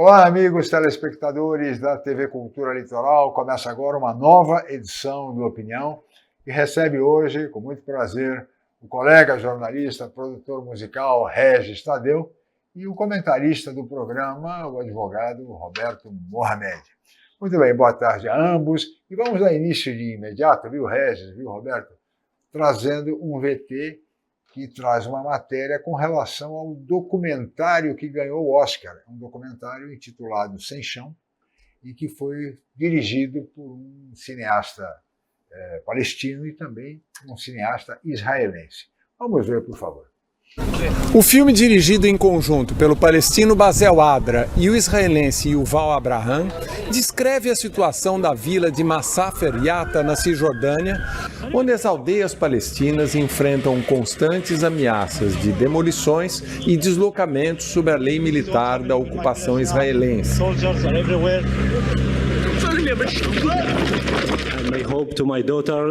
Olá, amigos telespectadores da TV Cultura Litoral. Começa agora uma nova edição do Opinião que recebe hoje, com muito prazer, o colega jornalista, produtor musical Regis Tadeu e o comentarista do programa, o advogado Roberto Mohamed. Muito bem, boa tarde a ambos. E vamos dar início de imediato, viu, Regis, viu, Roberto? Trazendo um VT que traz uma matéria com relação ao documentário que ganhou o Oscar. Um documentário intitulado Sem Chão e que foi dirigido por um cineasta palestino e também um cineasta israelense. Vamos ver, por favor. O filme, dirigido em conjunto pelo palestino Basel Adra e o israelense Yuval Abraham, descreve a situação da vila de Masafer Yatta, na Cisjordânia, onde as aldeias palestinas enfrentam constantes ameaças de demolições e deslocamentos sob a lei militar da ocupação israelense.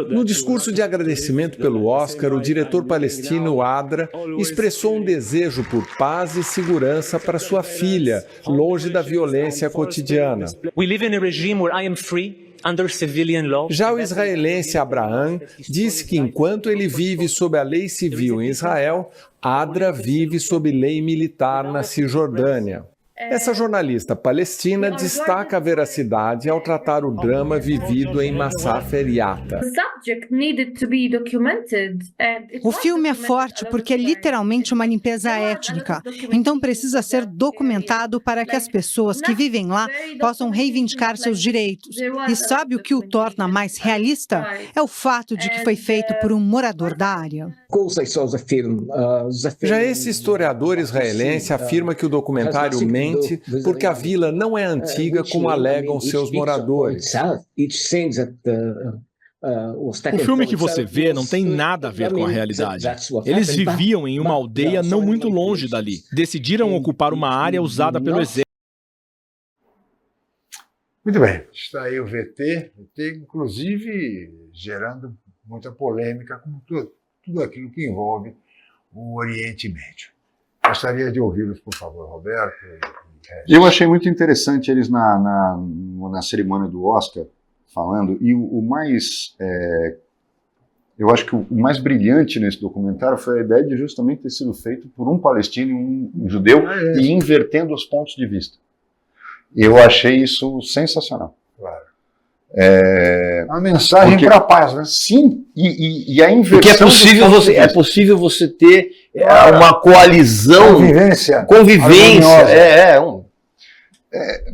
No discurso de agradecimento pelo Oscar, o diretor palestino Adra expressou um desejo por paz e segurança para sua filha, longe da violência cotidiana. Já o israelense Abraham disse que enquanto ele vive sob a lei civil em Israel, Adra vive sob lei militar na Cisjordânia. Essa jornalista palestina destaca a veracidade ao tratar o drama vivido em Masafer Yatta. O filme é forte porque é literalmente uma limpeza étnica, então precisa ser documentado para que as pessoas que vivem lá possam reivindicar seus direitos. E sabe o que o torna mais realista? É o fato de que foi feito por um morador da área. Já esse historiador israelense afirma que o documentário mente porque a vila não é antiga como alegam seus moradores. O filme que você vê não tem nada a ver com a realidade. Eles viviam em uma aldeia não muito longe dali. Decidiram ocupar uma área usada pelo exército. Muito bem, está aí o VT, inclusive gerando muita polêmica com tudo aquilo que envolve o Oriente Médio. Gostaria de ouvi-los, por favor, Roberto. Eu achei muito interessante eles na cerimônia do Oscar falando, e o mais, eu acho que o mais brilhante nesse documentário foi a ideia de justamente ter sido feito por um palestino e um judeu, e invertendo os pontos de vista. Eu achei isso sensacional. Claro. Uma mensagem para a paz, né? Sim, e a inversão. Porque é possível você ter uma coalizão, convivência.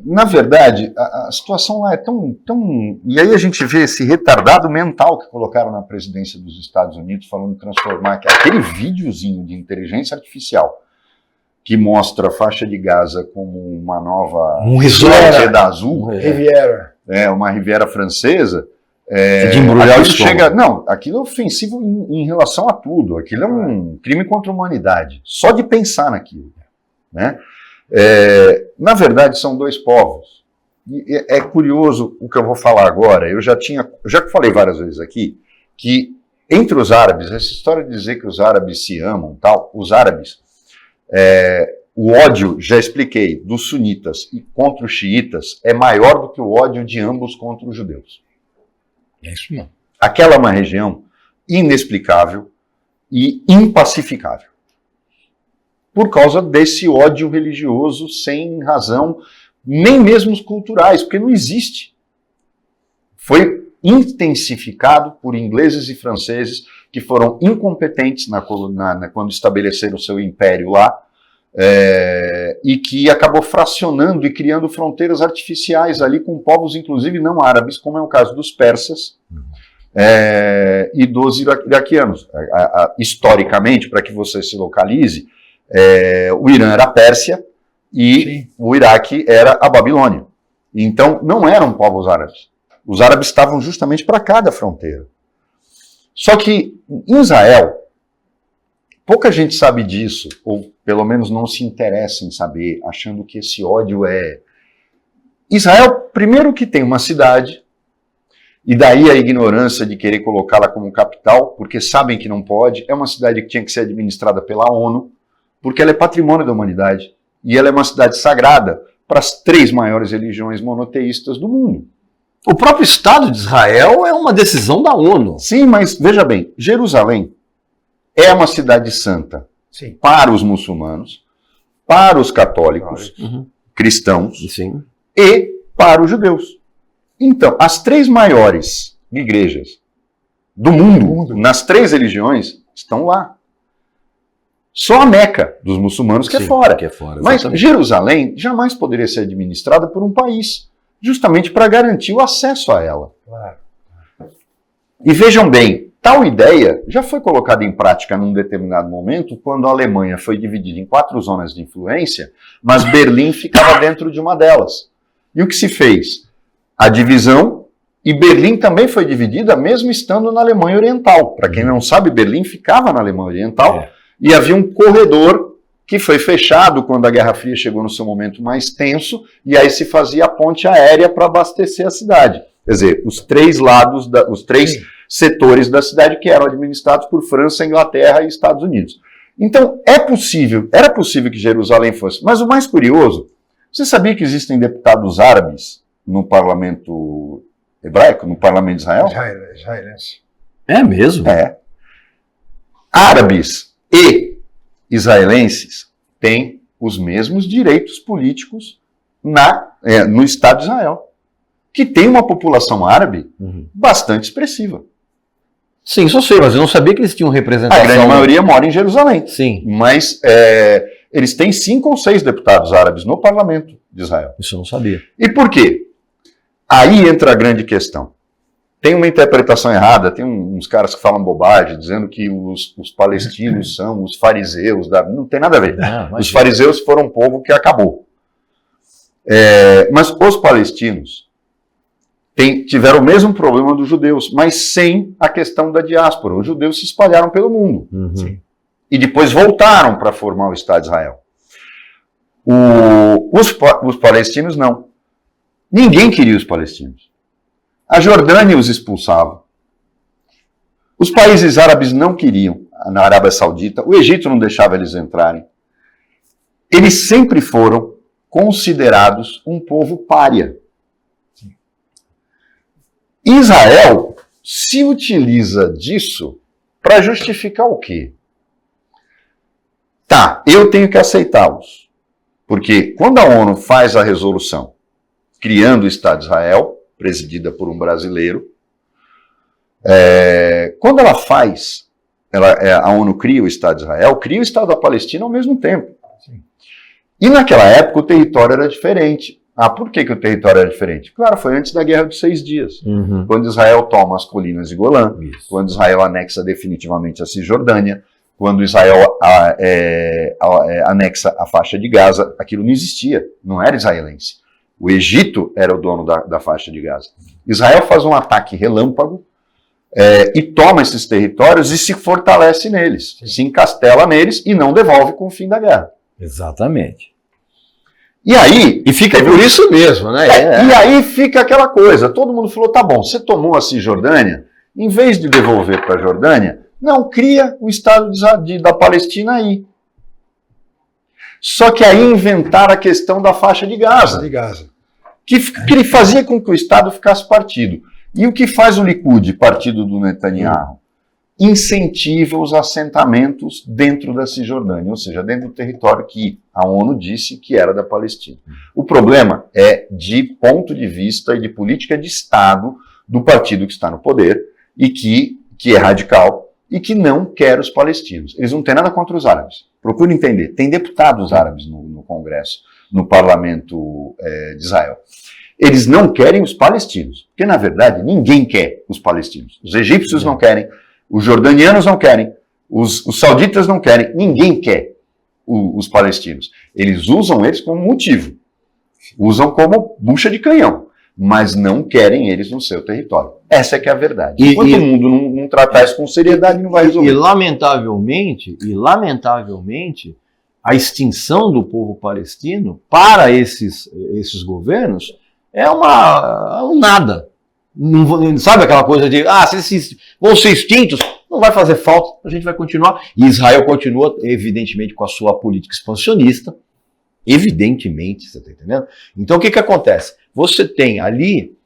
Na verdade, a situação lá é tão. E aí a gente vê esse retardado mental que colocaram na presidência dos Estados Unidos, falando de transformar aquele videozinho de inteligência artificial que mostra a faixa de Gaza como uma nova Riviera azul, uma Riviera francesa. De embrulhar o estômago. Não, aquilo é ofensivo em relação a tudo. Aquilo é um crime contra a humanidade. Só de pensar naquilo, né? Na verdade, são dois povos. E é curioso o que eu vou falar agora. Eu já falei várias vezes aqui que entre os árabes, essa história de dizer que os árabes se amam, tal, os árabes, o ódio, já expliquei, dos sunitas e contra os xiitas é maior do que o ódio de ambos contra os judeus. É isso não. Aquela é uma região inexplicável e impacificável. Por causa desse ódio religioso sem razão, nem mesmo os culturais, porque não existe. Foi intensificado por ingleses e franceses que foram incompetentes quando estabeleceram o seu império lá, e que acabou fracionando e criando fronteiras artificiais ali com povos, inclusive não árabes, como é o caso dos persas e dos iraquianos. Historicamente, para que você se localize, o Irã era a Pérsia e o Iraque era a Babilônia. Então, não eram povos árabes. Os árabes estavam justamente para cá da fronteira. Só que, em Israel, pouca gente sabe disso, ou pelo menos não se interessa em saber, achando que esse ódio é... Israel, primeiro que tem uma cidade, e daí a ignorância de querer colocá-la como capital, porque sabem que não pode, é uma cidade que tinha que ser administrada pela ONU, porque ela é patrimônio da humanidade, e ela é uma cidade sagrada, para as 3 maiores religiões monoteístas do mundo. O próprio Estado de Israel é uma decisão da ONU. Sim, mas veja bem, Jerusalém é uma cidade santa Sim. para os muçulmanos, para os católicos, cristãos Sim. e para os judeus. Então, as 3 maiores igrejas do mundo, nas 3 religiões, estão lá. Só a Meca dos muçulmanos que é fora. Que é fora, Mas exatamente. Jerusalém jamais poderia ser administrada por um país, justamente para garantir o acesso a ela. Claro. E vejam bem, tal ideia já foi colocada em prática num determinado momento, quando a Alemanha foi dividida em 4 zonas de influência, mas Berlim ficava dentro de uma delas. E o que se fez? A divisão, e Berlim também foi dividida, mesmo estando na Alemanha Oriental. Para quem não sabe, Berlim ficava na Alemanha Oriental, e havia um corredor que foi fechado quando a Guerra Fria chegou no seu momento mais tenso, e aí se fazia a ponte aérea para abastecer a cidade. Quer dizer, os 3 lados, os 3 setores da cidade que eram administrados por França, Inglaterra e Estados Unidos. Então, era possível que Jerusalém fosse. Mas o mais curioso, você sabia que existem deputados árabes no parlamento hebraico, no parlamento de Israel? Israelense. É mesmo? É. Árabes e israelenses têm os mesmos direitos políticos no Estado de Israel, que tem uma população árabe bastante expressiva. Sim, isso eu sei, mas eu não sabia que eles tinham representação. A grande maioria mora em Jerusalém. Sim. Mas eles têm 5 ou 6 deputados árabes no parlamento de Israel. Isso eu não sabia. E por quê? Aí entra a grande questão. Tem uma interpretação errada, tem uns caras que falam bobagem, dizendo que os palestinos são os fariseus. Não tem nada a ver. Os fariseus foram um povo que acabou. Mas os palestinos tiveram o mesmo problema dos judeus, mas sem a questão da diáspora. Os judeus se espalharam pelo mundo. E depois voltaram para formar o Estado de Israel. Os palestinos não. Ninguém queria os palestinos. A Jordânia os expulsava. Os países árabes não queriam, na Arábia Saudita, o Egito não deixava eles entrarem. Eles sempre foram considerados um povo pária. Israel se utiliza disso para justificar o quê? Tá, eu tenho que aceitá-los. Porque quando a ONU faz a resolução criando o Estado de Israel, presidida por um brasileiro, quando ela faz, a ONU cria o Estado de Israel, cria o Estado da Palestina ao mesmo tempo. Sim. E naquela época o território era diferente. Por que o território era diferente? Claro, foi antes da Guerra dos 6 Dias, quando Israel toma as colinas de Golã, quando Israel anexa definitivamente a Cisjordânia, quando Israel anexa a faixa de Gaza. Aquilo não existia, não era israelense. O Egito era o dono da faixa de Gaza. Israel faz um ataque relâmpago e toma esses territórios e se fortalece neles, se encastela neles e não devolve com o fim da guerra. Exatamente. E aí... E fica por isso mesmo, né? E aí fica aquela coisa, todo mundo falou, tá bom, você tomou a Cisjordânia, em vez de devolver para a Jordânia, não, cria o Estado da Palestina aí. Só que aí inventaram a questão da faixa de Gaza. Que ele fazia com que o Estado ficasse partido. E o que faz o Likud, partido do Netanyahu? Incentiva os assentamentos dentro da Cisjordânia, ou seja, dentro do território que a ONU disse que era da Palestina. O problema é de ponto de vista e de política de Estado do partido que está no poder e que é radical e que não quer os palestinos. Eles não têm nada contra os árabes. Procure entender. Tem deputados árabes no Congresso, no parlamento de Israel. Eles não querem os palestinos, porque na verdade ninguém quer os palestinos. Os egípcios não querem, os jordanianos não querem, os sauditas não querem, ninguém quer os palestinos. Eles usam eles como motivo, usam como bucha de canhão, mas não querem eles no seu território. Essa é que é a verdade. Enquanto o mundo não tratar isso com seriedade, não vai resolver. E lamentavelmente, a extinção do povo palestino para esses governos é um nada. Não, sabe aquela coisa de, se eles vão ser extintos, não vai fazer falta, a gente vai continuar. E Israel continua, evidentemente, com a sua política expansionista, Evidentemente, você está entendendo? Então o que acontece? Você tem ali,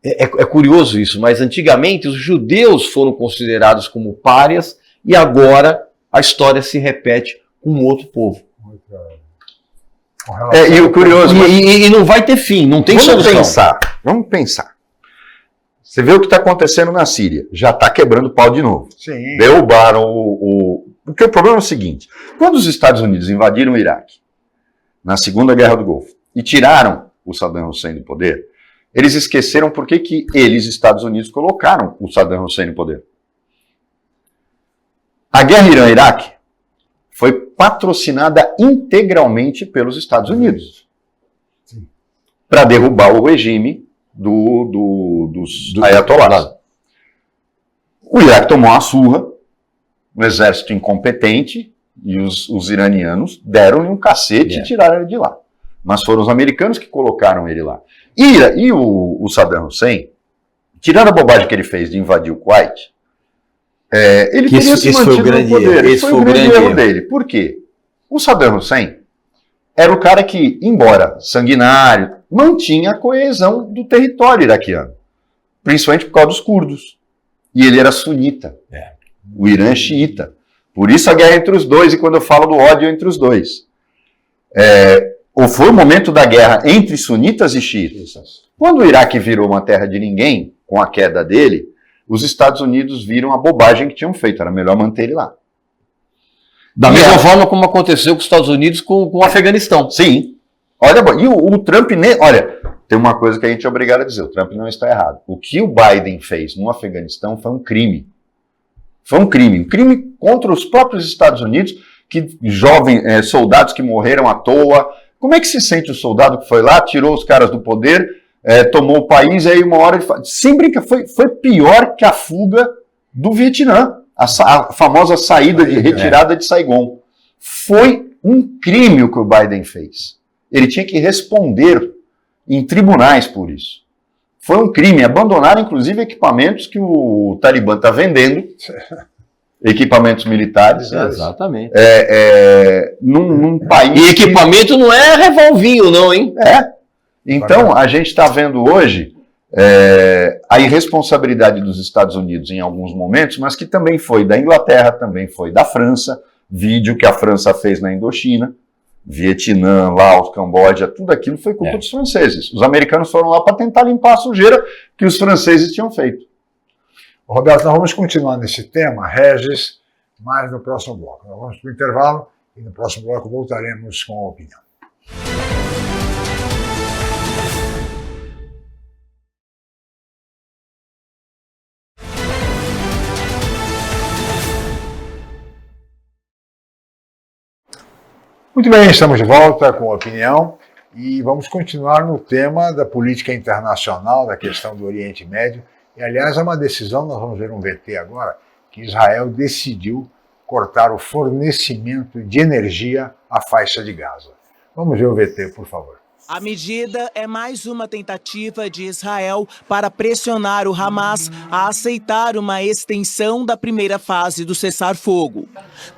é curioso isso, mas antigamente os judeus foram considerados como párias e agora a história se repete com outro povo. E o curioso... E não vai ter fim, não tem solução. Vamos pensar. Você vê o que está acontecendo na Síria. Já está quebrando pau de novo. Sim. Derrubaram Porque o problema é o seguinte. Quando os Estados Unidos invadiram o Iraque, na Segunda Guerra do Golfo, e tiraram o Saddam Hussein do poder, eles esqueceram por que eles, Estados Unidos, colocaram o Saddam Hussein no poder. A guerra Irã-Iraque foi patrocinada integralmente pelos Estados Unidos para derrubar o regime dos ayatollahs. O Iraque tomou uma surra, um exército incompetente, e os iranianos deram-lhe um cacete e tiraram ele de lá. Mas foram os americanos que colocaram ele lá. E o Saddam Hussein, tirando a bobagem que ele fez de invadir o Kuwait, ele teria se mantido no poder. Esse foi o grande erro dele. Por quê? O Saddam Hussein era o cara que, embora sanguinário, mantinha a coesão do território iraquiano. Principalmente por causa dos curdos. E ele era sunita. O Irã é xiita. Por isso a guerra entre os dois, e quando eu falo do ódio entre os dois. Foi o momento da guerra entre sunitas e xiitas. Quando o Iraque virou uma terra de ninguém, com a queda dele, os Estados Unidos viram a bobagem que tinham feito, era melhor manter ele lá. Da mesma forma como aconteceu com os Estados Unidos com o Afeganistão. Sim. Olha, e o Trump... Olha, tem uma coisa que a gente é obrigado a dizer, o Trump não está errado. O que o Biden fez no Afeganistão foi um crime. Foi um crime contra os próprios Estados Unidos, que jovens soldados que morreram à toa. Como é que se sente o soldado que foi lá, tirou os caras do poder, tomou o país, e aí uma hora ele fala... Sem brincar, foi pior que a fuga do Vietnã, a famosa saída de retirada de Saigon. Foi um crime o que o Biden fez. Ele tinha que responder em tribunais por isso. Foi um crime. Abandonaram, inclusive, equipamentos que o Talibã está vendendo. Equipamentos militares. Exatamente. Num país... E equipamento não é revolvinho, não, hein? Então, a gente está vendo hoje a irresponsabilidade dos Estados Unidos em alguns momentos, mas que também foi da Inglaterra, também foi da França. Vídeo que a França fez na Indochina. Vietnã, Laos, Camboja, tudo aquilo foi culpa dos franceses. Os americanos foram lá para tentar limpar a sujeira que os franceses tinham feito. Roberto, nós vamos continuar nesse tema, Regis, mas no próximo bloco. Nós vamos para o intervalo e no próximo bloco voltaremos com a opinião. Muito bem, estamos de volta com a opinião e vamos continuar no tema da política internacional, da questão do Oriente Médio. E, aliás, é uma decisão, nós vamos ver um VT agora, que Israel decidiu cortar o fornecimento de energia à faixa de Gaza. Vamos ver o VT, por favor. A medida é mais uma tentativa de Israel para pressionar o Hamas a aceitar uma extensão da primeira fase do cessar-fogo.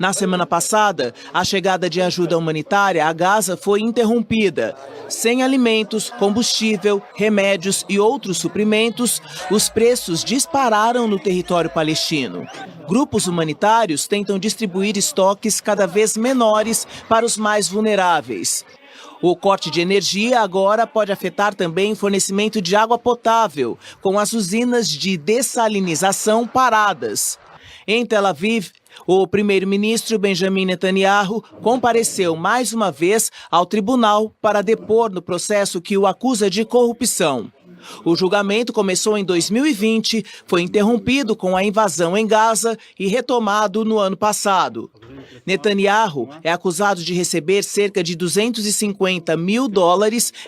Na semana passada, a chegada de ajuda humanitária a Gaza foi interrompida. Sem alimentos, combustível, remédios e outros suprimentos, os preços dispararam no território palestino. Grupos humanitários tentam distribuir estoques cada vez menores para os mais vulneráveis. O corte de energia agora pode afetar também o fornecimento de água potável, com as usinas de dessalinização paradas. Em Tel Aviv, o primeiro-ministro Benjamin Netanyahu compareceu mais uma vez ao tribunal para depor no processo que o acusa de corrupção. O julgamento começou em 2020, foi interrompido com a invasão em Gaza e retomado no ano passado. Netanyahu é acusado de receber cerca de $250 mil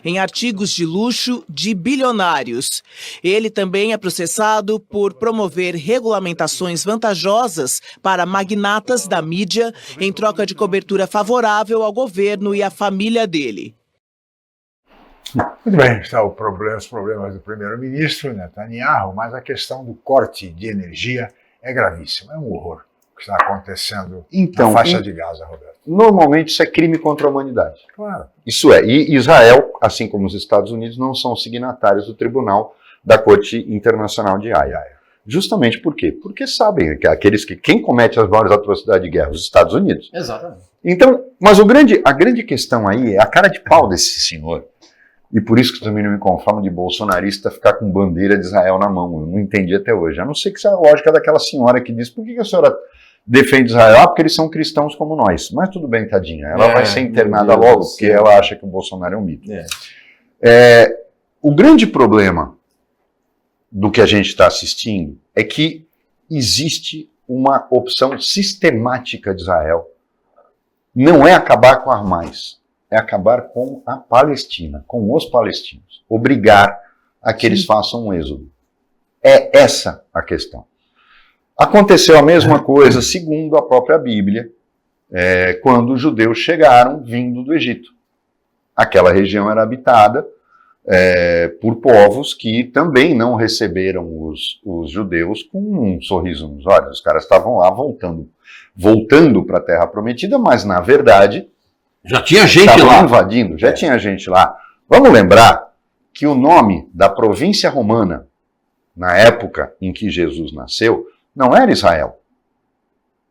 em artigos de luxo de bilionários. Ele também é processado por promover regulamentações vantajosas para magnatas da mídia em troca de cobertura favorável ao governo e à família dele. Muito bem, está os problemas do primeiro-ministro Netanyahu, mas a questão do corte de energia é gravíssima, é um horror. que está acontecendo Então, na faixa de Gaza, Roberto? Normalmente isso é crime contra a humanidade. Claro. Isso é, e Israel, assim como os Estados Unidos, não são signatários do Tribunal da Corte Internacional de Haia. Justamente por quê? Porque sabem que quem comete as maiores atrocidades de guerra? Os Estados Unidos. Exatamente. Então, mas a grande questão aí é a cara de pau desse senhor. E por isso que eu também não me conformo de bolsonarista ficar com bandeira de Israel na mão. Eu não entendi até hoje. A não ser que seja a lógica daquela senhora que diz: por que a senhora defende Israel? Ah, porque eles são cristãos como nós. Mas tudo bem, tadinha. Ela vai ser internada logo, porque ela acha que o Bolsonaro é um mito. O grande problema do que a gente está assistindo é que existe uma opção sistemática de Israel. Não é acabar com a Hamas, é acabar com a Palestina, com os palestinos. Obrigar a que eles façam um êxodo. É essa a questão. Aconteceu a mesma coisa, segundo a própria Bíblia, quando os judeus chegaram vindo do Egito. Aquela região era habitada por povos que também não receberam os judeus com um sorriso nos olhos. Os caras estavam lá voltando para a Terra Prometida, mas na verdade já tinha gente lá invadindo, já tinha gente lá. Vamos lembrar que o nome da província romana, na época em que Jesus nasceu, não era Israel,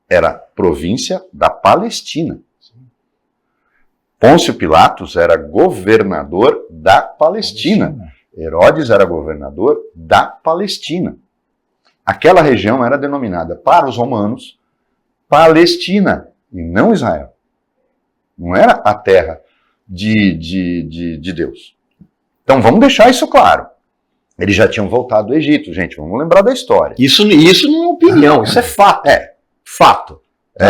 era província da Palestina. Pôncio Pilatos era governador da Palestina. Herodes era governador da Palestina. Aquela região era denominada para os romanos Palestina e não Israel. Não era a terra de Deus. Então vamos deixar isso claro. Eles já tinham voltado do Egito, gente, vamos lembrar da história. Isso não é opinião, isso é fato. Fato.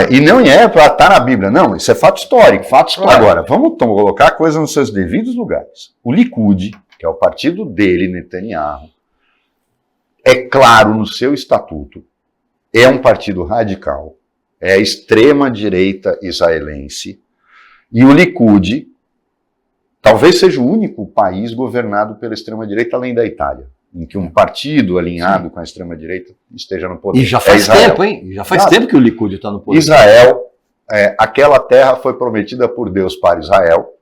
E não é para estar na Bíblia, não, isso é fato histórico. Agora, vamos colocar a coisa nos seus devidos lugares. O Likud, que é o partido dele, Netanyahu, é claro no seu estatuto, é um partido radical, é a extrema-direita israelense, e o Likud talvez seja o único país governado pela extrema-direita além da Itália, em que um partido alinhado com a extrema-direita esteja no poder. E já faz tempo, hein? Já faz tempo que o Likud está no poder. Israel, aquela terra foi prometida por Deus para Israel,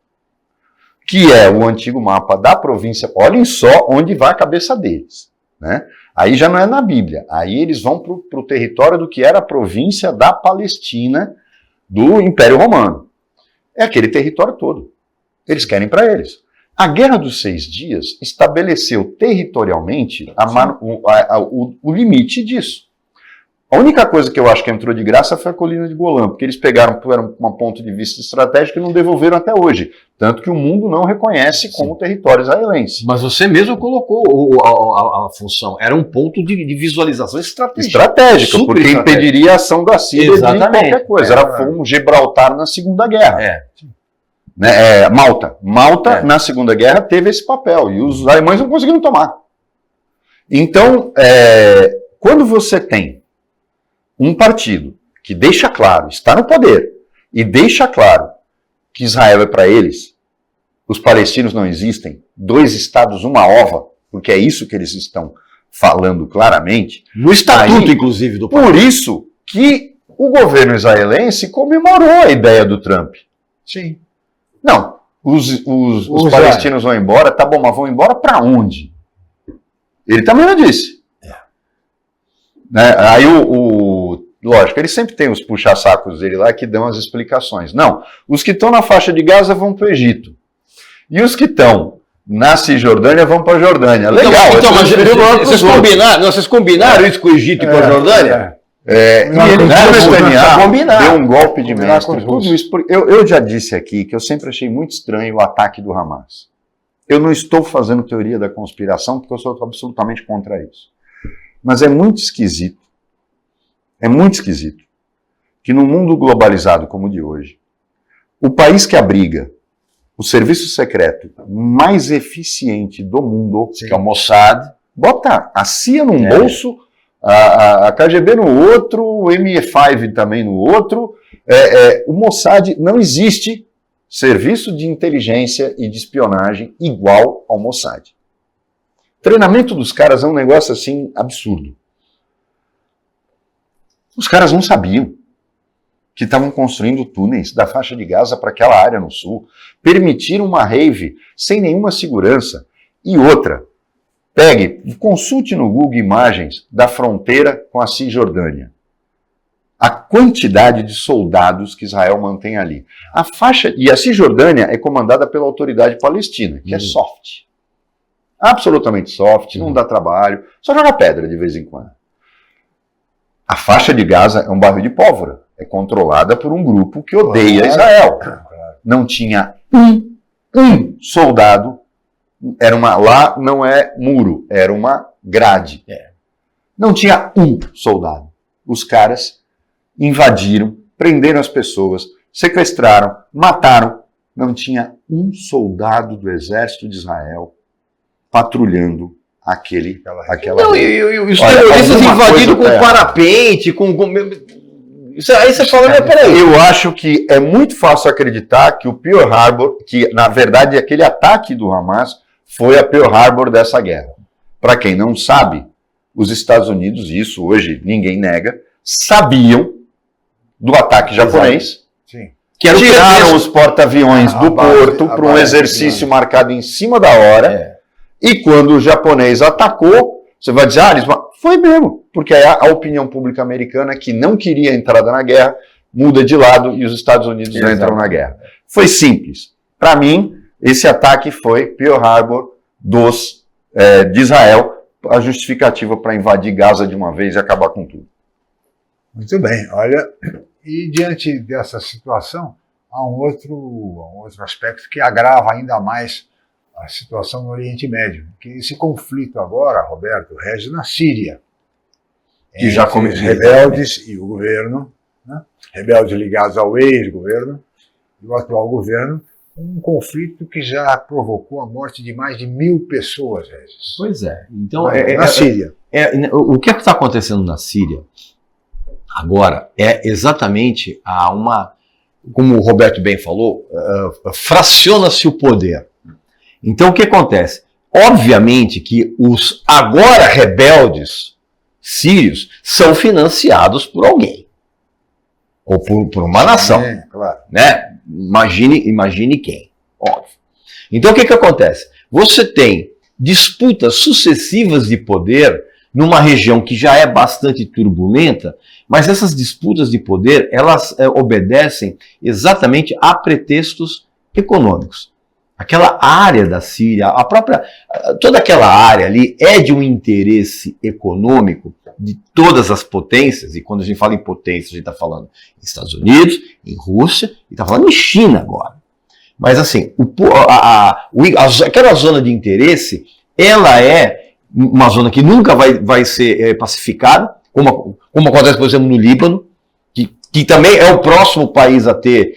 que é o antigo mapa da província. Olhem só onde vai a cabeça deles, né? Aí já não é na Bíblia, aí eles vão para o território do que era a província da Palestina do Império Romano. É aquele território todo. Eles querem para eles. A Guerra dos 6 Dias estabeleceu territorialmente o limite disso. A única coisa que eu acho que entrou de graça foi a colina de Golã, porque eles pegaram um ponto de vista estratégico e não devolveram até hoje. Tanto que o mundo não reconhece como território israelense. Mas você mesmo colocou a função. Era um ponto de visualização estratégica. Estratégica, porque impediria a ação da Síria de qualquer coisa. Foi um Gibraltar na Segunda Guerra. Malta na Segunda Guerra teve esse papel e os alemães não conseguiram tomar. Então, quando você tem um partido que deixa claro, está no poder, e deixa claro que Israel é para eles, os palestinos não existem, 2 estados, uma ova, porque é isso que eles estão falando claramente. No estatuto, inclusive, do país. Por isso que o governo israelense comemorou a ideia do Trump. Sim. Não, os palestinos vão embora, tá bom, mas vão embora para onde? Ele também não disse. Aí lógico, ele sempre tem os puxa-sacos dele lá que dão as explicações. Não, os que estão na faixa de Gaza vão para o Egito. E os que estão na Cisjordânia vão para a Jordânia. Legal. Então, mas vocês combinaram isso com o Egito e com a Jordânia? E ele deu um golpe de mestre. Tudo isso, eu já disse aqui que eu sempre achei muito estranho o ataque do Hamas. Eu não estou fazendo teoria da conspiração porque eu sou absolutamente contra isso. Mas é muito esquisito que num mundo globalizado como o de hoje, o país que abriga o serviço secreto mais eficiente do mundo, que é o Mossad, bota a CIA num bolso, a KGB no outro, o MI5 também no outro. O Mossad, não existe serviço de inteligência e de espionagem igual ao Mossad. O treinamento dos caras é um negócio assim absurdo. Os caras não sabiam que estavam construindo túneis da faixa de Gaza para aquela área no sul, permitiram uma rave sem nenhuma segurança. E outra, consulte no Google imagens da fronteira com a Cisjordânia. A quantidade de soldados que Israel mantém ali. E a Cisjordânia é comandada pela autoridade palestina, que é soft. Absolutamente soft, não dá trabalho, só joga pedra de vez em quando. A faixa de Gaza é um barril de pólvora. É controlada por um grupo que odeia Israel. Não tinha um soldado. Lá não é muro, era uma grade. Não tinha um soldado. Os caras invadiram, prenderam as pessoas, sequestraram, mataram. Não tinha um soldado do exército de Israel patrulhando aquela... Não, e os terroristas invadiram com parapente, Isso aí você fala, peraí. Eu acho que é muito fácil acreditar que o Pearl Harbor, que na verdade aquele ataque do Hamas foi a Pearl Harbor dessa guerra. Para quem não sabe, os Estados Unidos, isso hoje ninguém nega, sabiam do ataque japonês, Sim. Que tiraram os porta-aviões do porto para um exercício marcado em cima da hora, e quando o japonês atacou, você vai dizer, foi mesmo, porque a opinião pública americana, que não queria a entrada na guerra, muda de lado e os Estados Unidos entram na guerra. Foi simples. Para mim, esse ataque foi Pearl Harbor de Israel, a justificativa para invadir Gaza de uma vez e acabar com tudo. Muito bem, olha, e diante dessa situação, há um outro aspecto que agrava ainda mais a situação no Oriente Médio, que esse conflito agora, Roberto, rege na Síria. Que já começou. Rebeldes e o governo, né? Rebeldes ligados ao ex-governo e o atual governo, um conflito que já provocou a morte de mais de 1.000 pessoas, Regis. Pois é. Então, na Síria. O que está acontecendo na Síria agora é exatamente como o Roberto bem falou, fraciona-se o poder. Então, o que acontece? Obviamente que os agora rebeldes sírios são financiados por alguém. Ou por uma nação. Claro. Né? Imagine quem. Óbvio. Então, o que acontece? Você tem disputas sucessivas de poder numa região que já é bastante turbulenta, mas essas disputas de poder, elas obedecem exatamente a pretextos econômicos. Aquela área da Síria, toda aquela área ali é de um interesse econômico de todas as potências, e quando a gente fala em potência, a gente está falando em Estados Unidos, em Rússia, e está falando em China agora. Mas assim, aquela zona de interesse, ela é uma zona que nunca vai ser pacificada, como acontece, por exemplo, no Líbano, que também é o próximo país a ter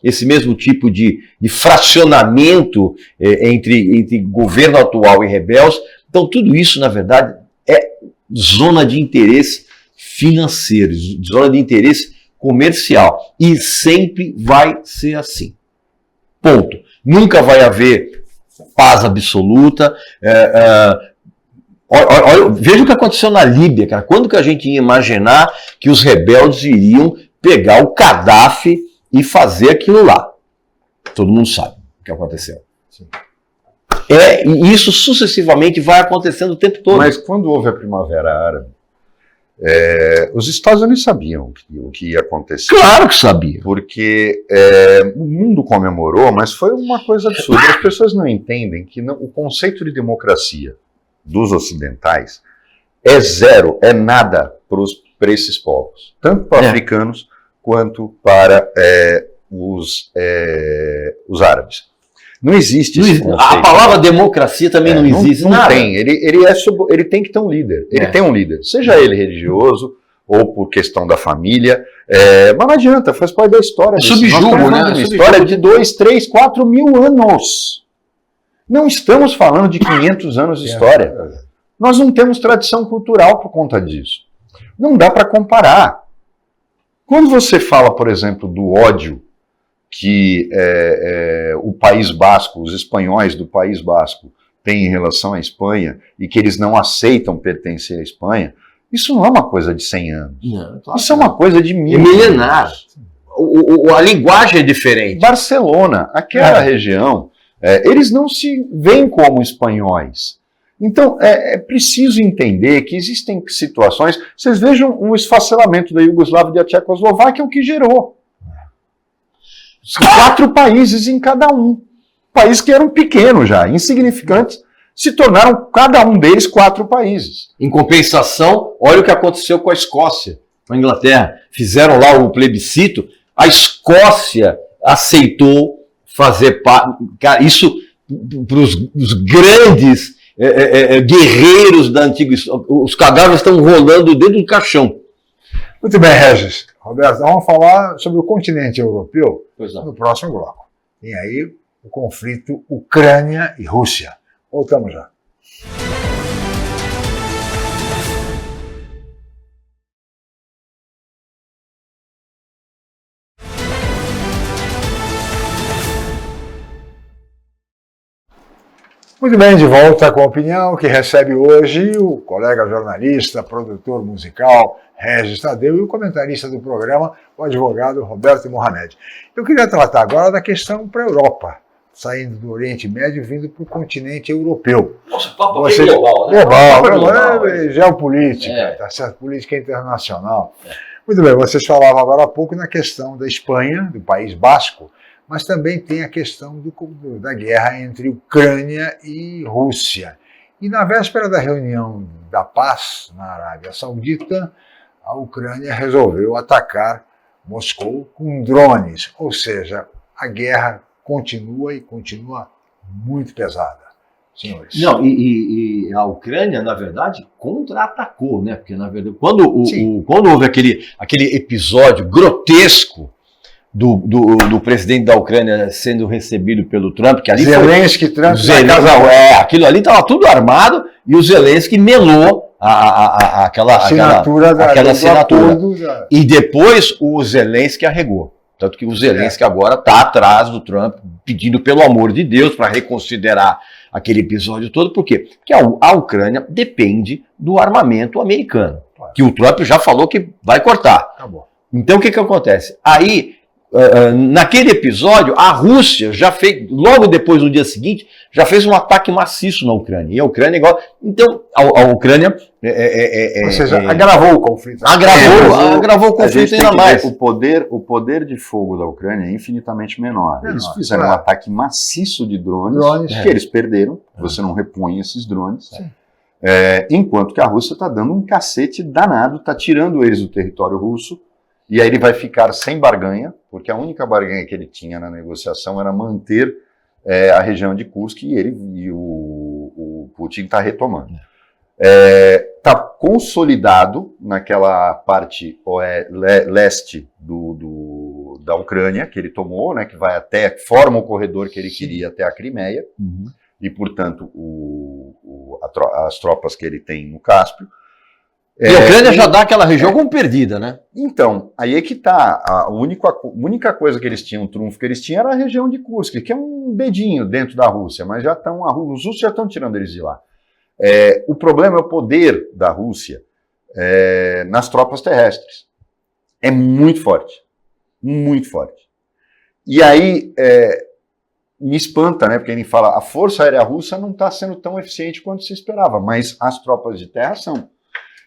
esse mesmo tipo de fracionamento entre governo atual e rebeldes. Então, tudo isso, na verdade, é zona de interesse financeiro, zona de interesse comercial. E sempre vai ser assim. Ponto. Nunca vai haver paz absoluta. Veja o que aconteceu na Líbia, cara. Quando que a gente ia imaginar que os rebeldes iriam pegar o Gaddafi e fazer aquilo lá? Todo mundo sabe o que aconteceu. Sim. E isso sucessivamente vai acontecendo o tempo todo. Mas quando houve a Primavera Árabe, os Estados Unidos sabiam o que ia acontecer. Claro que sabia. Porque o mundo comemorou, mas foi uma coisa absurda. As pessoas não entendem que o conceito de democracia dos ocidentais é zero, é nada para esses povos. Tanto para africanos quanto para os árabes. Não existe esse conceito. A palavra democracia também não existe. Não tem. Ele tem que ter um líder. Ele tem um líder. Seja ele religioso ou por questão da família. Mas não adianta, faz parte da história. Subjugo, né? Uma história de 2, 3, 4 mil anos. Não estamos falando de 500 anos de história. Nós não temos tradição cultural por conta disso. Não dá para comparar. Quando você fala, por exemplo, do ódio que o País Basco, os espanhóis do País Basco têm em relação à Espanha e que eles não aceitam pertencer à Espanha, Isso não é uma coisa de 100 anos. Não, claro Isso é uma coisa de é mil milenar. anos. A linguagem é diferente. Barcelona, aquela região, eles não se veem como espanhóis. Então, é preciso entender que existem situações... Vocês vejam o esfacelamento da Iugoslávia e da Tchecoslováquia, o que gerou. 4 países em cada um. Países que eram pequenos já, insignificantes, se tornaram, cada um deles, 4 países. Em compensação, olha o que aconteceu com a Escócia, com a Inglaterra. Fizeram lá o plebiscito, a Escócia aceitou fazer parte... Cara, isso para os grandes guerreiros da antiga... Os cadáveres estão rolando dentro do caixão. Muito bem, Regis. Roberto, vamos falar sobre o continente europeu Pois não. no próximo bloco. Tem aí o conflito Ucrânia e Rússia. Voltamos já. Muito bem, de volta com a opinião que recebe hoje o colega jornalista, produtor musical Regis Tadeu e o comentarista do programa, o advogado Roberto Mohamed. Eu queria tratar agora da questão para a Europa, saindo do Oriente Médio e vindo para o continente europeu. Nossa, papo Você... global, né? Global, geopolítica, tá certo? Política internacional. Muito bem, vocês falavam agora há pouco na questão da Espanha, do País Basco, mas também tem a questão da guerra entre Ucrânia e Rússia. E na véspera da reunião da paz na Arábia Saudita, a Ucrânia resolveu atacar Moscou com drones, ou seja, a guerra continua e continua muito pesada. Senhores. Não, e a Ucrânia, na verdade, contra-atacou, né? Porque, na verdade, quando houve aquele episódio grotesco do presidente da Ucrânia sendo recebido pelo Trump, que ali Zelensky, Trump, aquilo ali estava tudo armado e o Zelensky melou aquela assinatura. E depois o Zelensky arregou. Tanto que o Zelensky agora está atrás do Trump, pedindo pelo amor de Deus para reconsiderar aquele episódio todo. Por quê? Porque a Ucrânia depende do armamento americano, que o Trump já falou que vai cortar. Acabou. Então o que acontece? Aí, naquele episódio, a Rússia já fez, logo depois, no dia seguinte, já fez um ataque maciço na Ucrânia. E a Ucrânia igual... Então, a Ucrânia... Ou seja, agravou o conflito. Agravou o conflito ainda mais. O poder de fogo da Ucrânia é infinitamente menor. Eles fizeram um ataque maciço de drones que eles perderam. Você não repõe esses drones. Enquanto que a Rússia está dando um cacete danado, está tirando eles do território russo. E aí ele vai ficar sem barganha, porque a única barganha que ele tinha na negociação era manter a região de Kursk, e o Putin está retomando. Está consolidado naquela parte leste da Ucrânia, que ele tomou, né, que vai forma o corredor que ele queria até a Crimeia, e, portanto, as tropas que ele tem no Cáspio. E a Ucrânia já dá aquela região como perdida, né? Então, aí é que tá. A única coisa que eles tinham, um trunfo que eles tinham, era a região de Kursk, que é um dedinho dentro da Rússia, mas os russos já estão tirando eles de lá. O problema é o poder da Rússia nas tropas terrestres. É muito forte. Muito forte. E aí, me espanta, né? Porque ele fala, a Força Aérea Russa não está sendo tão eficiente quanto se esperava, mas as tropas de terra são.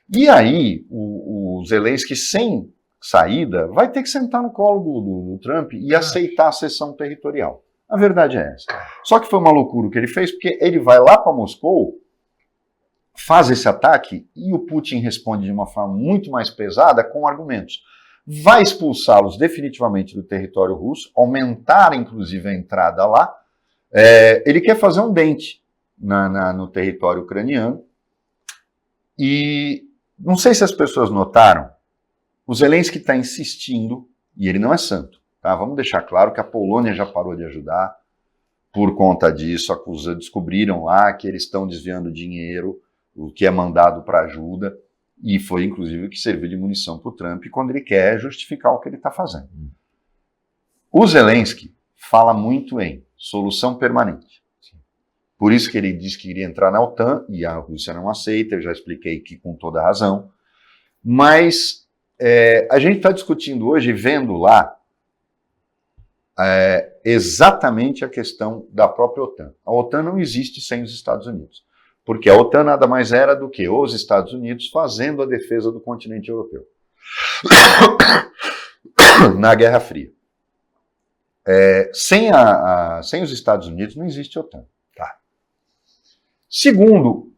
E aí, o Zelensky, sem saída, vai ter que sentar no colo do Trump e aceitar a cessão territorial. A verdade é essa. Só que foi uma loucura o que ele fez, porque ele vai lá para Moscou, faz esse ataque, e o Putin responde de uma forma muito mais pesada, com argumentos. Vai expulsá-los definitivamente do território russo, aumentar, inclusive, a entrada lá. Ele quer fazer um dente no território ucraniano. E não sei se as pessoas notaram, o Zelensky está insistindo, e ele não é santo, tá? Vamos deixar claro que a Polônia já parou de ajudar por conta disso, descobriram lá que eles estão desviando dinheiro, o que é mandado para ajuda, e foi inclusive o que serviu de munição para o Trump quando ele quer justificar o que ele está fazendo. O Zelensky fala muito em solução permanente. Por isso que ele disse que iria entrar na OTAN, e a Rússia não aceita, eu já expliquei que com toda razão. Mas a gente está discutindo hoje, vendo lá, exatamente a questão da própria OTAN. A OTAN não existe sem os Estados Unidos, porque a OTAN nada mais era do que os Estados Unidos fazendo a defesa do continente europeu na Guerra Fria. Sem os Estados Unidos não existe OTAN. Tá. Segundo,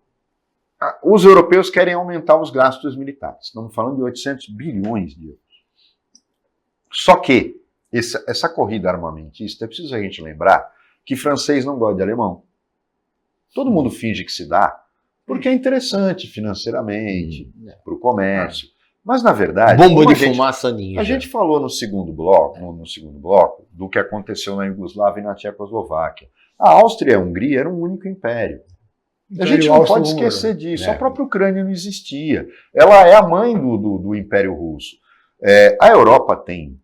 os europeus querem aumentar os gastos militares. Estamos falando de 800 bilhões de euros. Só que essa corrida armamentista, é preciso a gente lembrar que francês não gosta de alemão. Todo mundo finge que se dá, porque é interessante financeiramente, para o comércio. Mas, na verdade... Bomba de fumaça ninja. A gente falou no segundo bloco, do que aconteceu na Iugoslávia e na Tchecoslováquia. A Áustria e a Hungria eram um único império. A gente não pode esquecer disso. A própria Ucrânia não existia. Ela é a mãe do Império Russo. A Europa tem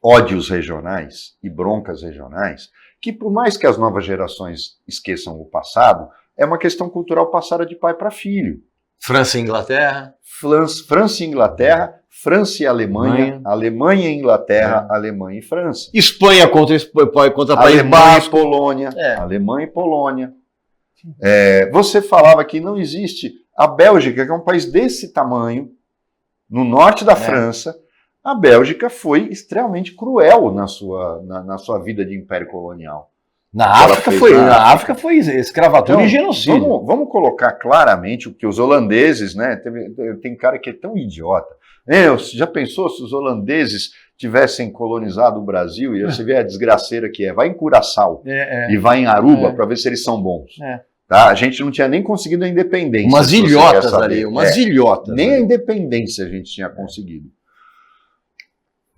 ódios regionais e broncas regionais que, por mais que as novas gerações esqueçam o passado, é uma questão cultural passada de pai para filho. França e Inglaterra. França e Inglaterra, França e Alemanha, Alemanha e Inglaterra, Alemanha e França. Espanha contra País Basco. Alemanha e Polônia. Você falava que não existe a Bélgica, que é um país desse tamanho, no norte da França. A Bélgica foi extremamente cruel na sua vida de império colonial. Na África foi escravatura e genocídio. Vamos colocar claramente o que os holandeses, né? Tem cara que é tão idiota. Já pensou se os holandeses tivessem colonizado o Brasil? E você vê a desgraceira que é. Vai em Curaçao e vai em Aruba para ver se eles são bons. Tá? A gente não tinha nem conseguido a independência. Umas ilhotas ali, umas ilhotas. Nem a independência a gente tinha conseguido.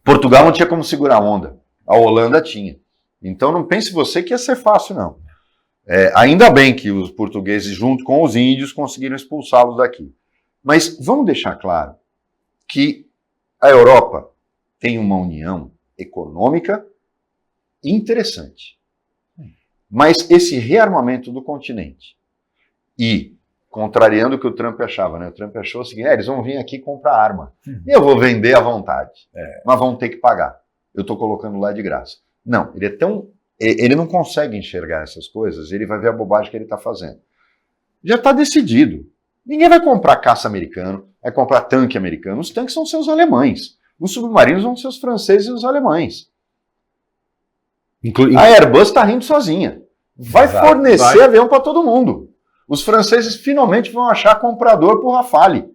Portugal não tinha como segurar a onda. A Holanda tinha. Então não pense você que ia ser fácil, não. Ainda bem que os portugueses, junto com os índios, conseguiram expulsá-los daqui. Mas vamos deixar claro que a Europa tem uma união econômica interessante. Mas esse rearmamento do continente e, contrariando o que o Trump achava, né? O Trump achou o seguinte, eles vão vir aqui comprar arma. E eu vou vender à vontade. Mas vão ter que pagar. Eu estou colocando lá de graça. Não, ele não consegue enxergar essas coisas, ele vai ver a bobagem que ele está fazendo. Já está decidido. Ninguém vai comprar caça americano, vai comprar tanque americano. Os tanques são seus alemães. Os submarinos vão ser os franceses e os alemães. A Airbus está rindo sozinha. Vai fornecer avião para todo mundo. Os franceses finalmente vão achar comprador para o Rafale.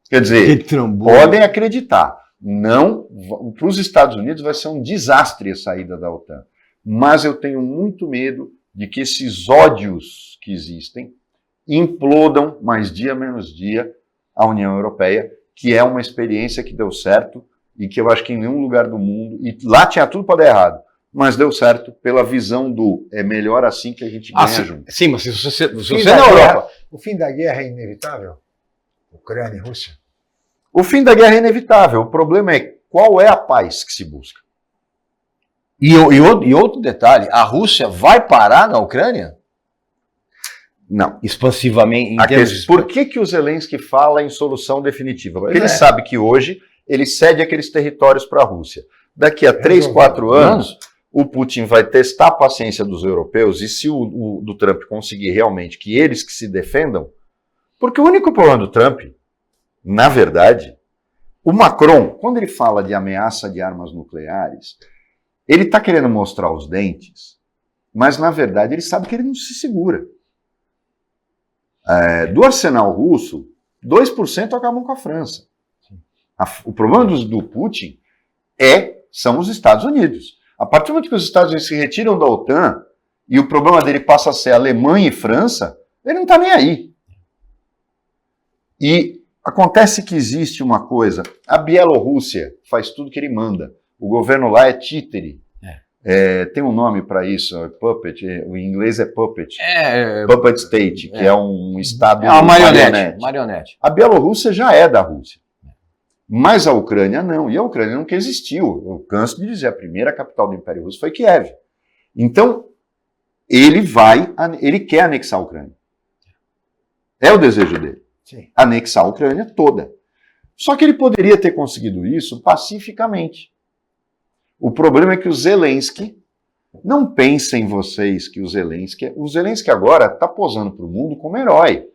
Quer dizer, podem acreditar. Não, para os Estados Unidos vai ser um desastre a saída da OTAN. Mas eu tenho muito medo de que esses ódios que existem implodam mais dia menos dia a União Europeia, que é uma experiência que deu certo e que eu acho que em nenhum lugar do mundo, e lá tinha tudo para dar errado, mas deu certo pela visão do é melhor assim que a gente ganha junto. Sim, mas se você na Europa... O fim da guerra é inevitável? Ucrânia e Rússia? O fim da guerra é inevitável. O problema é qual é a paz que se busca. E outro detalhe, a Rússia vai parar na Ucrânia? Não. Expansivamente. Por que o Zelensky fala em solução definitiva? Porque ele sabe que hoje ele cede aqueles territórios para a Rússia. Daqui a 3, 4 anos, o Putin vai testar a paciência dos europeus e se o do Trump conseguir realmente que eles que se defendam, porque o único problema do Trump, na verdade, o Macron, quando ele fala de ameaça de armas nucleares, ele está querendo mostrar os dentes, mas na verdade ele sabe que ele não se segura. Do arsenal russo, 2% acabam com a França. O problema do Putin são os Estados Unidos. A partir do momento que os Estados Unidos se retiram da OTAN e o problema dele passa a ser Alemanha e França, ele não está nem aí. E acontece que existe uma coisa, a Bielorrússia faz tudo que ele manda. O governo lá é títere. Tem um nome para isso, puppet, o inglês é puppet. Puppet state, que é um estado... É uma marionete. A Bielorrússia já é da Rússia. Mas a Ucrânia não, e a Ucrânia nunca existiu. Eu canso de dizer, a primeira capital do Império Russo foi Kiev. Então, ele quer anexar a Ucrânia. É o desejo dele. Sim. Anexar a Ucrânia toda. Só que ele poderia ter conseguido isso pacificamente. O problema é que o Zelensky, não pensem vocês que o Zelensky agora está posando para o mundo como herói.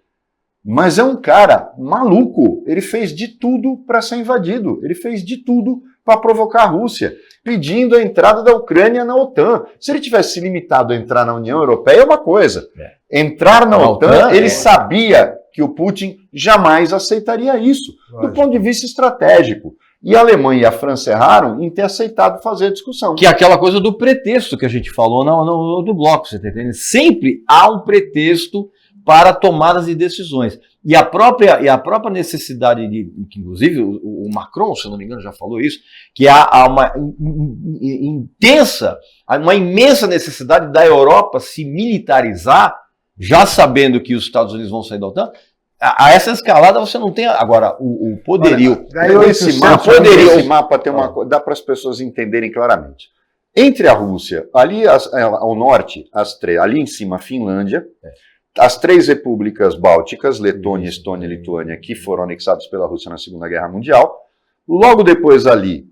Mas é um cara maluco. Ele fez de tudo para ser invadido. Ele fez de tudo para provocar a Rússia, pedindo a entrada da Ucrânia na OTAN. Se ele tivesse se limitado a entrar na União Europeia, é uma coisa. Entrar na OTAN, ele sabia que o Putin jamais aceitaria isso, do ponto de vista estratégico. E a Alemanha e a França erraram em ter aceitado fazer a discussão. Que é aquela coisa do pretexto que a gente falou no bloco, você tá entendendo? Sempre há um pretexto para tomadas de decisões. E a própria necessidade de, que inclusive o Macron, se não me engano, já falou isso, que há uma imensa necessidade da Europa se militarizar, já sabendo que os Estados Unidos vão sair da OTAN. A essa escalada você não tem agora o poderio. Esse mapa tem dá para as pessoas entenderem claramente. Entre a Rússia, ali ao norte, ali em cima a Finlândia, as 3 repúblicas bálticas, Letônia, Estônia e Lituânia, que foram anexadas pela Rússia na Segunda Guerra Mundial. Logo depois ali,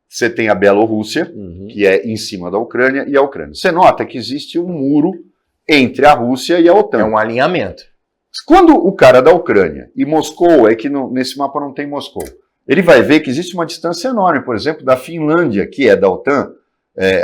você tem a Bielorrússia, que é em cima da Ucrânia, e a Ucrânia. Você nota que existe um muro entre a Rússia e a OTAN. É um alinhamento. Quando o cara da Ucrânia, e Moscou, é que nesse mapa não tem Moscou, ele vai ver que existe uma distância enorme, por exemplo, da Finlândia, que é da OTAN,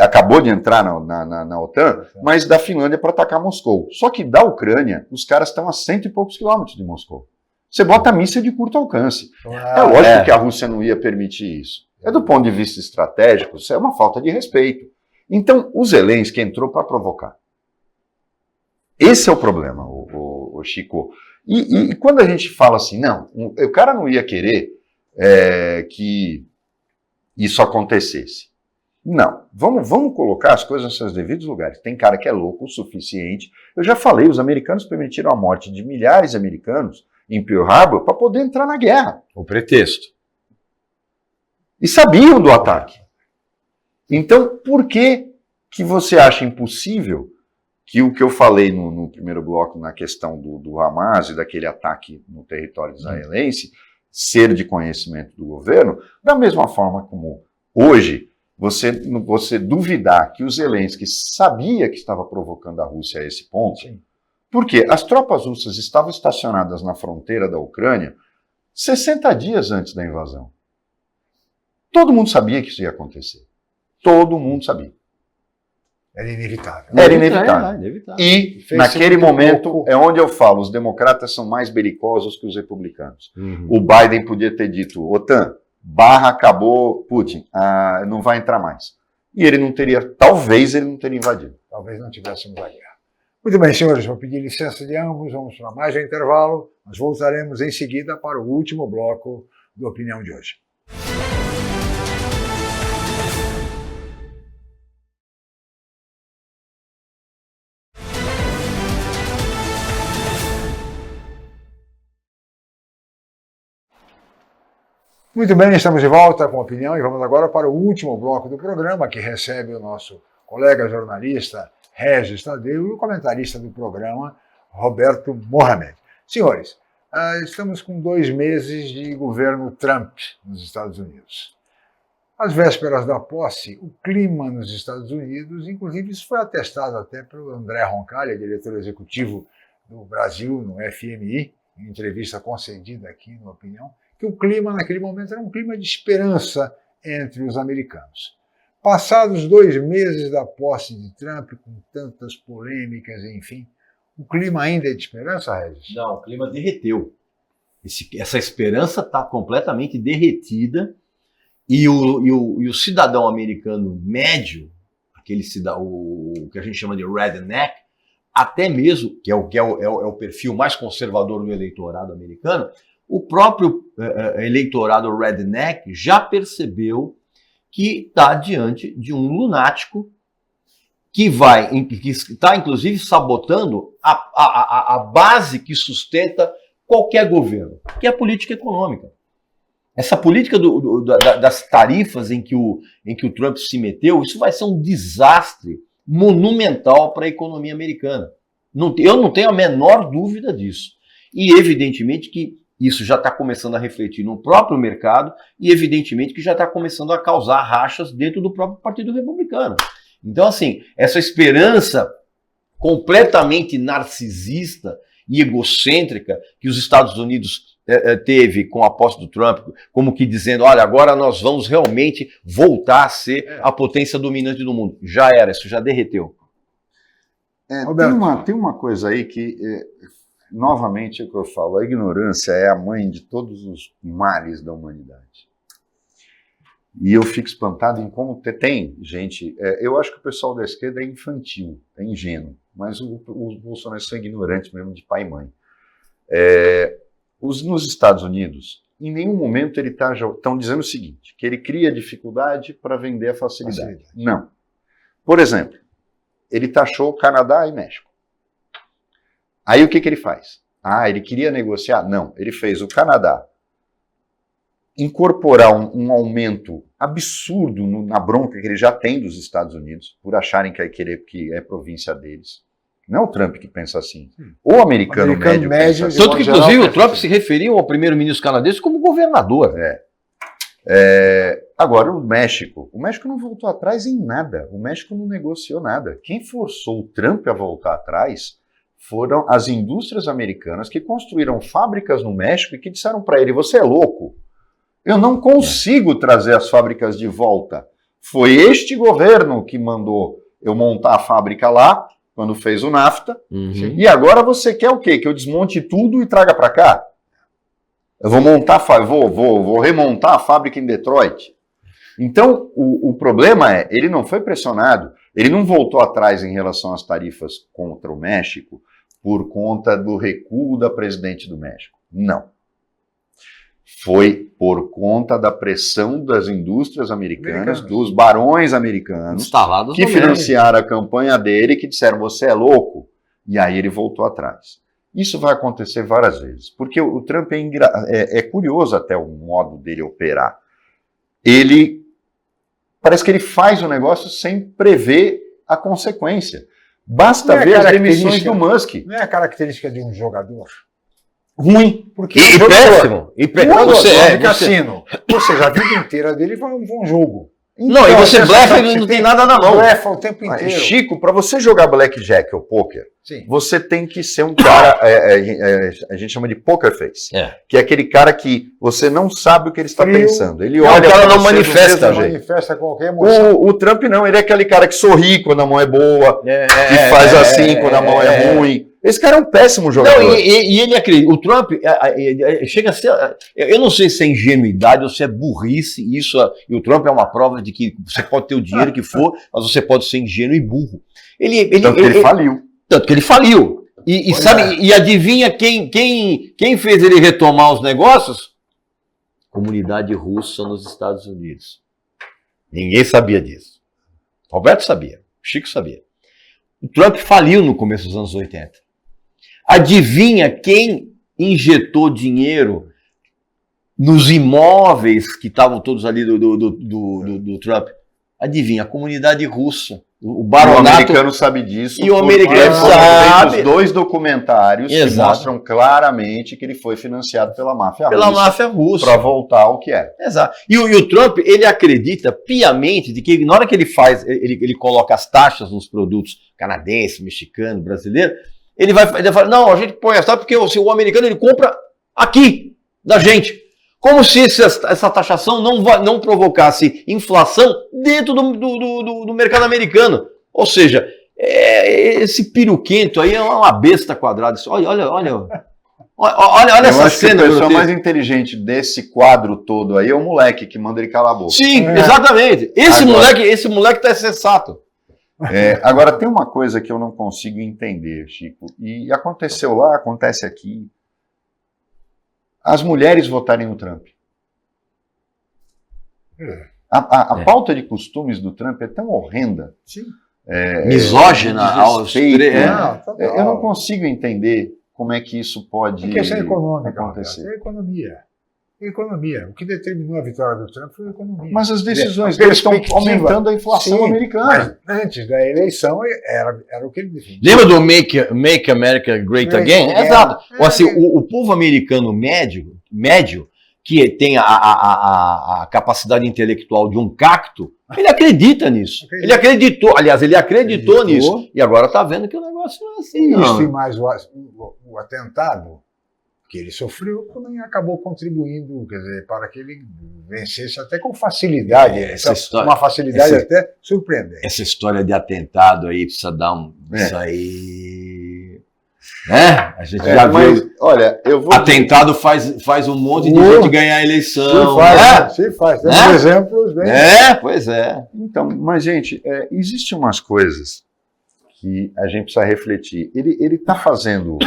acabou de entrar na OTAN, mas da Finlândia para atacar Moscou. Só que da Ucrânia, os caras estão a 100 e poucos quilômetros de Moscou. Você bota míssil de curto alcance. É lógico que a Rússia não ia permitir isso. Do ponto de vista estratégico, isso é uma falta de respeito. Então, o Zelensky entrou para provocar. Esse é o problema, o Chico. E quando a gente fala assim, não, o cara não ia querer que isso acontecesse. Não, vamos colocar as coisas nos seus devidos lugares. Tem cara que é louco o suficiente. Eu já falei, os americanos permitiram a morte de milhares de americanos em Pearl Harbor para poder entrar na guerra. O pretexto. E sabiam do ataque. Então, por que você acha impossível que o que eu falei no primeiro bloco na questão do Hamas e daquele ataque no território israelense ser de conhecimento do governo, da mesma forma como hoje você duvidar que o Zelensky sabia que estava provocando a Rússia a esse ponto, porque as tropas russas estavam estacionadas na fronteira da Ucrânia 60 dias antes da invasão. Todo mundo sabia que isso ia acontecer. Todo mundo sabia. Era inevitável. Era inevitável. E, naquele momento, é onde eu falo, os democratas são mais belicosos que os republicanos. O Biden podia ter dito, OTAN, acabou Putin, não vai entrar mais. E ele não teria, talvez ele não teria invadido. Talvez não tivéssemos a guerra. Muito bem, senhores, vou pedir licença de ambos, vamos para mais um intervalo, nós voltaremos em seguida para o último bloco do Opinião de hoje. Muito bem, estamos de volta com a opinião e vamos agora para o último bloco do programa, que recebe o nosso colega jornalista Regis Tadeu e o comentarista do programa, Roberto Mohamed. Senhores, estamos com 2 meses de governo Trump nos Estados Unidos. Às vésperas da posse, o clima nos Estados Unidos, inclusive isso foi atestado até pelo André Roncalha, diretor executivo do Brasil no FMI, em entrevista concedida aqui no Opinião, que o clima naquele momento era um clima de esperança entre os americanos. Passados 2 meses da posse de Trump, com tantas polêmicas, enfim, o clima ainda é de esperança, Regis? Não, o clima derreteu. Essa esperança está completamente derretida e o cidadão americano médio, o que a gente chama de redneck, até mesmo, que é o perfil mais conservador do eleitorado americano, o próprio eleitorado redneck já percebeu que está diante de um lunático que está, inclusive, sabotando a base que sustenta qualquer governo, que é a política econômica. Essa política das tarifas em que o Trump se meteu, isso vai ser um desastre monumental para a economia americana. Eu não tenho a menor dúvida disso. E, evidentemente, que Isso já está começando a refletir no próprio mercado e, evidentemente, que já está começando a causar rachas dentro do próprio Partido Republicano. Então, assim, essa esperança completamente narcisista e egocêntrica que os Estados Unidos teve com a posse do Trump, como que dizendo, olha, agora nós vamos realmente voltar a ser a potência dominante do mundo. Já era, isso já derreteu. Tem uma coisa aí que, novamente, é o que eu falo, a ignorância é a mãe de todos os males da humanidade. E eu fico espantado em como tem gente... eu acho que o pessoal da esquerda é infantil, é ingênuo, mas os bolsonaristas são ignorantes mesmo de pai e mãe. Nos Estados Unidos, em nenhum momento estão dizendo o seguinte, que ele cria dificuldade para vender a facilidade. Não. Por exemplo, ele taxou Canadá e México. Aí o que ele faz? Ele queria negociar? Não. Ele fez o Canadá incorporar um aumento absurdo na bronca que ele já tem dos Estados Unidos, por acharem que é província deles. Não é o Trump que pensa assim. O americano médio pensa assim. Tanto que, inclusive, o Trump se referiu ao primeiro-ministro canadense como governador. Agora, o México não voltou atrás em nada. O México não negociou nada. Quem forçou o Trump a voltar atrás foram as indústrias americanas que construíram fábricas no México e que disseram para ele, você é louco. Eu não consigo trazer as fábricas de volta. Foi este governo que mandou eu montar a fábrica lá, quando fez o NAFTA, e agora você quer o quê? Que eu desmonte tudo e traga para cá? Eu vou vou remontar a fábrica em Detroit. Então, o problema ele não foi pressionado, ele não voltou atrás em relação às tarifas contra o México por conta do recuo da presidente do México. Não. Foi por conta da pressão das indústrias americanas, dos barões americanos, que financiaram a campanha dele, que disseram, você é louco. E aí ele voltou atrás. Isso vai acontecer várias vezes, porque o Trump é curioso até o modo dele operar. Parece que ele faz o negócio sem prever a consequência. Basta ver as demissões do Musk. Não é a característica de um jogador? Ruim. Porque péssimo. Você cassino. Ou seja, a vida inteira dele foi um jogo. Então, e você blefa e não tem nada na mão. Blefa o tempo inteiro. Chico, para você jogar blackjack ou poker, você tem que ser um cara, a gente chama de poker face, que é aquele cara que você não sabe o que ele está pensando. Ele olha, o cara não manifesta. Manifesta qualquer emoção. O Trump não, ele é aquele cara que sorri quando a mão é boa, que faz assim quando a mão é ruim. Esse cara é um péssimo jogador. Não, e ele acredita. O Trump chega a ser. Eu não sei se é ingenuidade ou se é burrice. E o Trump é uma prova de que você pode ter o dinheiro que for, mas você pode ser ingênuo e burro. Tanto que ele faliu. Tanto que ele faliu. E adivinha quem fez ele retomar os negócios? Comunidade russa nos Estados Unidos. Ninguém sabia disso. Roberto sabia. Chico sabia. O Trump faliu no começo dos anos 80. Adivinha quem injetou dinheiro nos imóveis que estavam todos ali do Trump? Adivinha, a comunidade russa. O baronato. O americano sabe disso. E o americano sabe. Os dois documentários que mostram claramente que ele foi financiado pela máfia russa. Para voltar ao que é. Exato. E o Trump, ele acredita piamente de que na hora que ele faz, ele coloca as taxas nos produtos canadense, mexicano, brasileiro, ele vai falar, não, a gente põe as taxas porque o americano ele compra aqui, da gente. Como se essa taxação não provocasse inflação dentro do mercado americano. Ou seja, esse piruquento aí é uma besta quadrada. Olha essa cena. A pessoa mais inteligente desse quadro todo aí é o moleque que manda ele calar a boca. Sim, exatamente. Esse moleque tá sensato. Agora, tem uma coisa que eu não consigo entender, Chico, e aconteceu lá, acontece aqui. As mulheres votarem no Trump. A pauta de costumes do Trump é tão horrenda. Sim. Misógina. Eu não consigo entender como é que isso pode questão econômica, acontecer. É economia. Economia. O que determinou a vitória do Trump foi a economia. Mas as decisões dele estão aumentando a inflação americana. Mas antes da eleição era o que ele defendia. Lembra do Make America Great Again? Exato. Assim, o povo americano médio, que tem a capacidade intelectual de um cacto, ele acredita nisso. Ele acreditou, aliás, ele acreditou nisso. E agora está vendo que o negócio não é assim, não. Isso e mais o atentado que ele sofreu também acabou contribuindo, quer dizer, para que ele vencesse até com facilidade, uma facilidade até surpreendente. Essa história de atentado aí precisa dar um... Isso aí... Né? A gente já viu... Olha, eu vou... Atentado faz um monte de gente ganhar a eleição. Se faz. Temos exemplos bem... Pois é. Então, mas, gente, existem umas coisas que a gente precisa refletir. Ele está fazendo...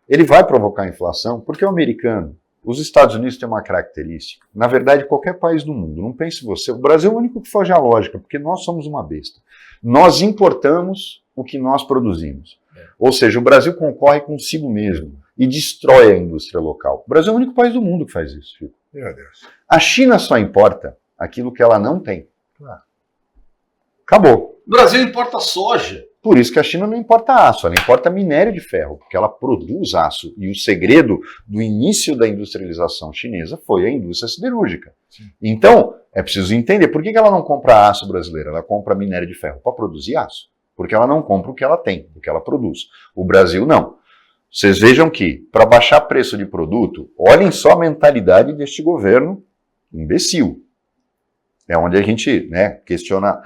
Ele vai provocar inflação porque o americano, os Estados Unidos têm uma característica, na verdade qualquer país do mundo, não pense você, o Brasil é o único que foge à lógica, porque nós somos uma besta. Nós importamos o que nós produzimos. Ou seja, o Brasil concorre consigo mesmo e destrói a indústria local. O Brasil é o único país do mundo que faz isso, Chico. Meu Deus. A China só importa aquilo que ela não tem. Acabou. O Brasil importa soja. Por isso que a China não importa aço, ela importa minério de ferro, porque ela produz aço. E o segredo do início da industrialização chinesa foi a indústria siderúrgica. Sim. Então, é preciso entender por que ela não compra aço brasileiro, ela compra minério de ferro para produzir aço. Porque ela não compra o que ela tem, o que ela produz. O Brasil não. Vocês vejam que, para baixar preço de produto, olhem só a mentalidade deste governo imbecil. É onde a gente questiona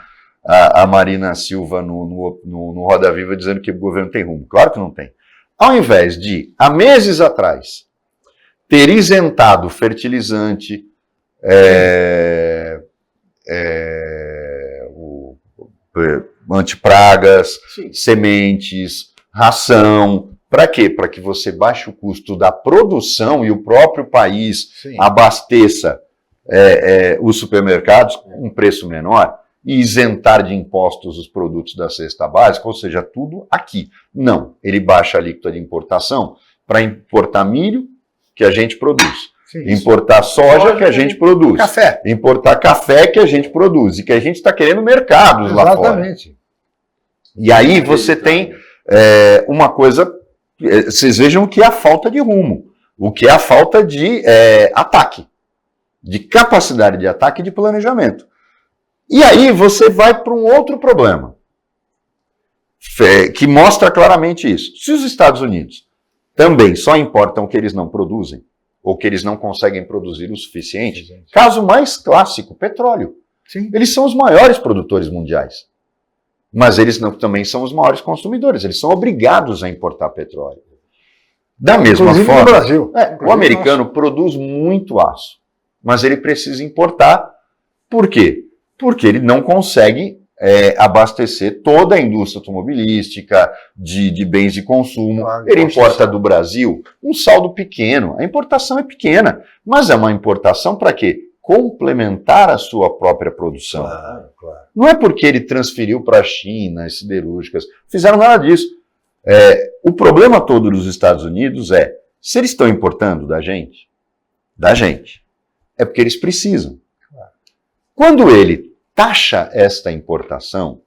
a Marina Silva no Roda Viva dizendo que o governo tem rumo. Claro que não tem. Ao invés de, há meses atrás, ter isentado fertilizante, antipragas, sementes, ração. Para quê? Para que você baixe o custo da produção e o próprio país abasteça os supermercados com um preço menor e isentar de impostos os produtos da cesta básica, ou seja, tudo aqui. Não, ele baixa a alíquota de importação para importar milho que a gente produz. Importar soja que a gente produz. Café. Importar café que a gente produz. E que a gente está querendo mercados lá fora. Exatamente. E aí você tem uma coisa... Vocês vejam o que é a falta de rumo. O que é a falta de ataque. De capacidade de ataque e de planejamento. E aí você vai para um outro problema. Que mostra claramente isso. Se os Estados Unidos também só importam o que eles não produzem, ou que eles não conseguem produzir o suficiente, caso mais clássico, petróleo. Sim. Eles são os maiores produtores mundiais. Mas eles também são os maiores consumidores. Eles são obrigados a importar petróleo. Da mesma forma, no Brasil. O americano produz muito aço, mas ele precisa importar. Por quê? Porque ele não consegue abastecer toda a indústria automobilística, de bens de consumo. Ele importa do Brasil um saldo pequeno. A importação é pequena, mas é uma importação para quê? Complementar a sua própria produção. Claro. Não é porque ele transferiu para a China as siderúrgicas, fizeram nada disso. O problema todo dos Estados Unidos se eles estão importando da gente, é porque eles precisam. Quando ele taxa esta importação,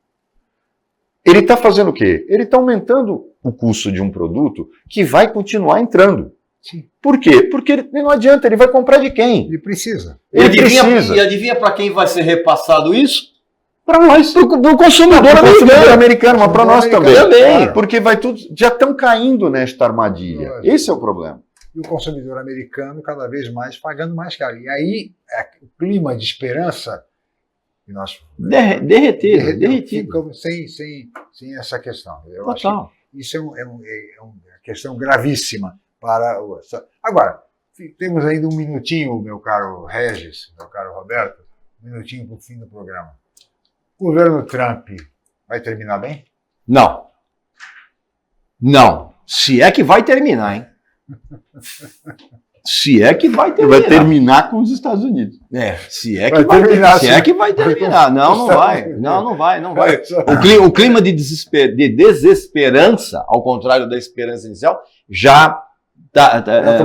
ele está fazendo o quê? Ele está aumentando o custo de um produto que vai continuar entrando. Sim. Por quê? Porque não adianta, ele vai comprar de quem? Ele precisa. E adivinha para quem vai ser repassado isso? Para nós. Para o consumidor americano, mas para nós também. Claro. Porque vai tudo, já estão caindo nesta armadilha. Lógico. Esse é o problema. E o consumidor americano cada vez mais pagando mais caro. E aí, o clima de esperança que nós derretido. Ficamos sem essa questão. Eu Total. acho que isso é uma questão gravíssima para o... Agora, temos ainda um minutinho, meu caro Regis, meu caro Roberto, um minutinho para o fim do programa. O governo Trump vai terminar bem? Não. Se é que vai terminar, hein? Se é que vai terminar. Vai terminar com os Estados Unidos. Se é que vai terminar. Se é que vai terminar. Não vai. Não vai. O clima de desesperança, ao contrário da esperança inicial, já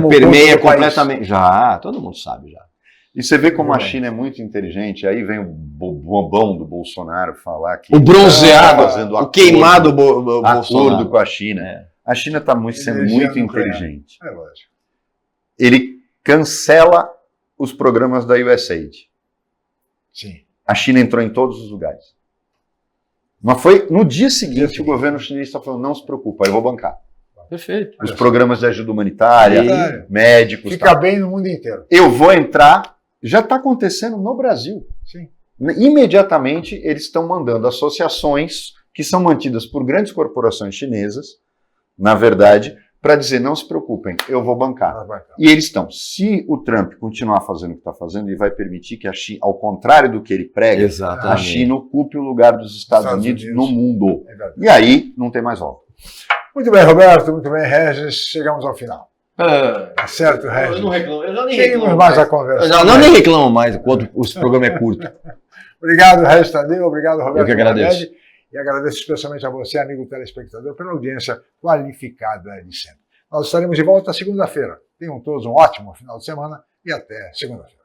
permeia completamente. Já, todo mundo sabe já. E você vê como a China é muito inteligente, aí vem o bobão do Bolsonaro falar que... O bronzeado, fazendo o queimado acordo Bolsonaro. com a China. É. A China está sendo muito inteligente. É lógico. Ele cancela os programas da USAID. Sim. A China entrou em todos os lugares. Mas foi no dia seguinte o governo chinês está falando, não se preocupa, eu vou bancar. Perfeito. Os programas de ajuda humanitária, médicos... Fica bem no mundo inteiro. Eu vou entrar... Já está acontecendo no Brasil. Sim. Imediatamente, eles estão mandando associações que são mantidas por grandes corporações chinesas, na verdade, para dizer, não se preocupem, eu vou bancar. E eles estão. Se o Trump continuar fazendo o que está fazendo, ele vai permitir que a China, ao contrário do que ele prega, Exatamente. a China ocupe o lugar dos Estados Unidos no mundo. É E aí, não tem mais volta. Muito bem, Roberto, muito bem, Regis, chegamos ao final. Tá certo, Regis? Eu não reclamo, eu já nem Temos reclamo mais a conversa. Eu não nem reclamo mais quando o programa é curto. Obrigado, Regis Tadeu, obrigado, Roberto. Eu que agradeço. Morelli, e agradeço especialmente a você, amigo telespectador, pela audiência qualificada de sempre. Nós estaremos de volta segunda-feira. Tenham todos um ótimo final de semana e até segunda-feira.